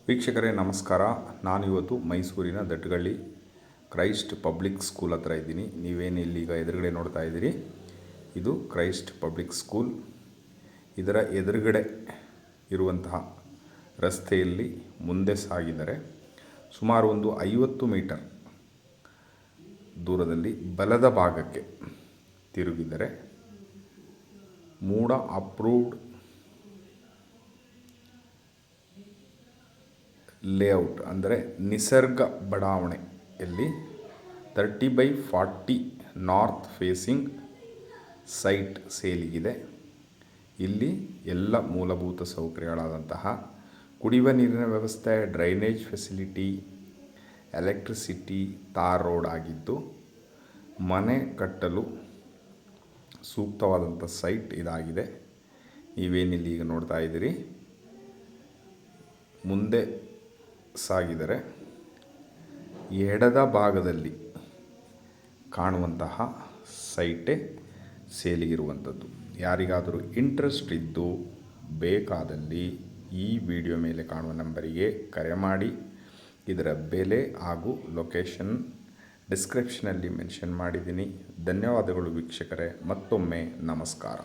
ವೀಕ್ಷಕರೇ ನಮಸ್ಕಾರ. ನಾನಿವತ್ತು ಮೈಸೂರಿನ ದಟ್ಟಗಳ್ಳಿ ಕ್ರೈಸ್ಟ್ ಪಬ್ಲಿಕ್ ಸ್ಕೂಲ್ ಹತ್ರ ಇದ್ದೀನಿ. ನೀವೇನು ಇಲ್ಲೀಗ ಎದುರುಗಡೆ ನೋಡ್ತಾ ಇದ್ದೀರಿ, ಇದು ಕ್ರೈಸ್ಟ್ ಪಬ್ಲಿಕ್ ಸ್ಕೂಲ್. ಇದರ ಎದುರುಗಡೆ ಇರುವಂತಹ ರಸ್ತೆಯಲ್ಲಿ ಮುಂದೆ ಸಾಗಿದರೆ ಸುಮಾರು ಒಂದು 50 ಮೀಟರ್ ದೂರದಲ್ಲಿ ಬಲದ ಭಾಗಕ್ಕೆ ತಿರುಗಿದರೆ ಮೂಡ ಅಪ್ರೂವ್ಡ್ ಲೇಔಟ್ ಅಂದರೆ ನಿಸರ್ಗ ಬಡಾವಣೆಯಲ್ಲಿ 30/40 ನಾರ್ತ್ ಫೇಸಿಂಗ್ ಸೈಟ್ ಸೇಲಿಗಿದೆ. ಇಲ್ಲಿ ಎಲ್ಲ ಮೂಲಭೂತ ಸೌಕರ್ಯಗಳಾದಂತಹ ಕುಡಿಯುವ ನೀರಿನ ವ್ಯವಸ್ಥೆ, drainage facility, electricity, tar road ಆಗಿದ್ದು ಮನೆ ಕಟ್ಟಲು ಸೂಕ್ತವಾದಂಥ ಸೈಟ್ ಇದಾಗಿದೆ. ನೀವೇನಿಲ್ಲಿ ಈಗ ನೋಡ್ತಾ ಇದ್ದೀರಿ, ಮುಂದೆ ಸಾಗಿದರೆ ಎಡದ ಭಾಗದಲ್ಲಿ ಕಾಣುವಂತಹ ಸೈಟೇ ಸೇಲಿಗಿರುವಂಥದ್ದು. ಯಾರಿಗಾದರೂ ಇಂಟ್ರೆಸ್ಟ್ ಇದ್ದು ಬೇಕಾದಲ್ಲಿ ಈ ವಿಡಿಯೋ ಮೇಲೆ ಕಾಣುವ ನಂಬರಿಗೆ ಕರೆ ಮಾಡಿ. ಇದರ ಬೆಲೆ ಹಾಗೂ ಲೊಕೇಶನ್ ಡಿಸ್ಕ್ರಿಪ್ಷನಲ್ಲಿ ಮೆನ್ಷನ್ ಮಾಡಿದ್ದೀನಿ. ಧನ್ಯವಾದಗಳು ವೀಕ್ಷಕರೇ. ಮತ್ತೊಮ್ಮೆ ನಮಸ್ಕಾರ.